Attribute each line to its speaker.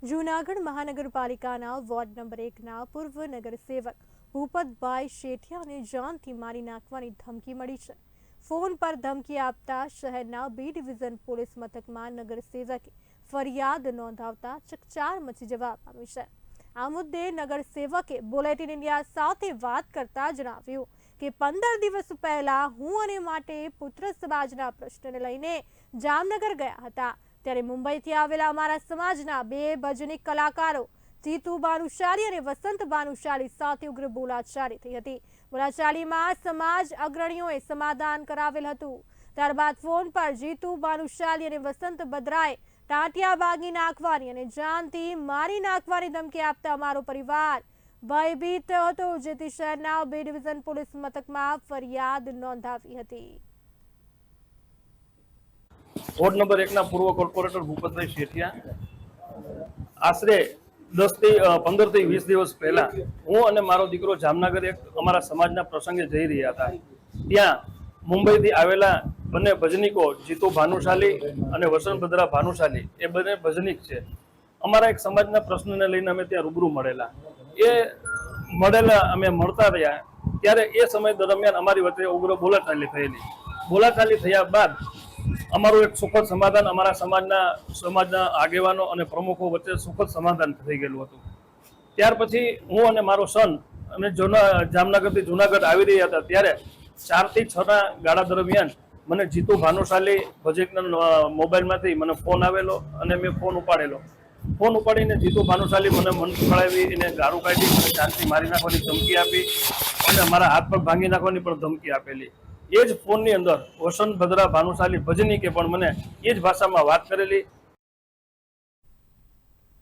Speaker 1: જૂનાગઢ મહાનગરપાલિકાના ward number 1ના પૂર્વ નગરસેવક ભૂપતભાઈ શેઠિયાને જાનથી મારી નાખવાની ધમકી મળી છે। ફોન પર ધમકી આપતા શહેરના બી ડિવિઝન પોલીસ મથકમાં નગરસેવકે ફરિયાદ નોંધાવતા ચકચાર મચી જવા પામી છે। આ મુદ્દે નગરસેવકે બુલેટિન ઇન્ડિયા સાથે વાત કરતા જણાવ્યું કે 15 દિવસ પહેલા હું અને માટે પુત્ર સમાજના પ્રશ્નને લઈને જામનગર ગયા હતા। ત્યારે મુંબઈથી આવેલા અમારા સમાજના બે ભજનિક કલાકારો જીતુ ભાનુશાલી અને વસંત ભાનુશાલી સાથે ઉગ્ર બોલાચાલી થઈ હતી। બોલાચાલીમાં સમાજ અગ્રણીઓએ સમાધાન કરાવેલ હતું। ત્યારબાદ ફોન પર જીતુ ભાનુશાલી અને વસંત બદ્રાએ ટાંટિયા ભાગી નાખવાની અને જાનથી મારી નાખવાની ધમકી આપતા અમારો પરિવાર ભયભીત થયો હતો, જેથી શહેરના બી ડિવિઝન પોલીસ મથકમાં ફરિયાદ નોંધાવી હતી।
Speaker 2: વોર્ડ નંબર 1ના પૂર્વ કોર્પોરેટર ભૂપતભાઈ શેઠિયા આશરે 15 થી 20 દિવસ પહેલા હું અને મારો દીકરો જામનગર એક અમારા સમાજના પ્રસંગે જઈ રહ્યા હતા। ત્યાં મુંબઈથી આવેલા બંને ભજનિકો જીતુ ભાનુશાલી અને વસંત ભદ્રા ભાનુશાલી એ બંને ભજનિક છે। અમારા એક સમાજના પ્રશ્નને લઈને અમે ત્યાં રૂબરૂ મળેલા। અમે મળતા રહ્યા ત્યારે એ સમય દરમિયાન અમારી વચ્ચે ઉગ્ર બોલાચાલી થયેલી। બોલાચાલી થયા બાદ અમારું એક સુખદ સમાધાન અમારા સમાજના આગેવાનો અને પ્રમુખો વચ્ચે સુખદ સમાધાન થઈ ગયેલું હતું। ત્યાર પછી હું અને મારો સન અને જામનગરથી જુનાગઢ આવી રહ્યા હતા ત્યારે 4 થી 6 ના ગાળા દરમિયાન મને જીતુ ભાનુશાલી ભજનિકના મોબાઈલમાંથી મને ફોન આવેલો અને મેં ફોન ઉપાડેલો। ફોન ઉપાડીને જીતુ ભાનુશાલી મને મન પકડાવી એને ગાળું કાઢી મને જાનથી મારી નાખવાની ધમકી આપી અને મારા હાથ પગ ભાંગી નાખવાની પણ ધમકી આપેલી। એ જ ફોનની અંદર વસંત ભદ્રા ભાનુશાલી ભજનિકે પણ મને એ જ ભાષામાં વાત કરેલી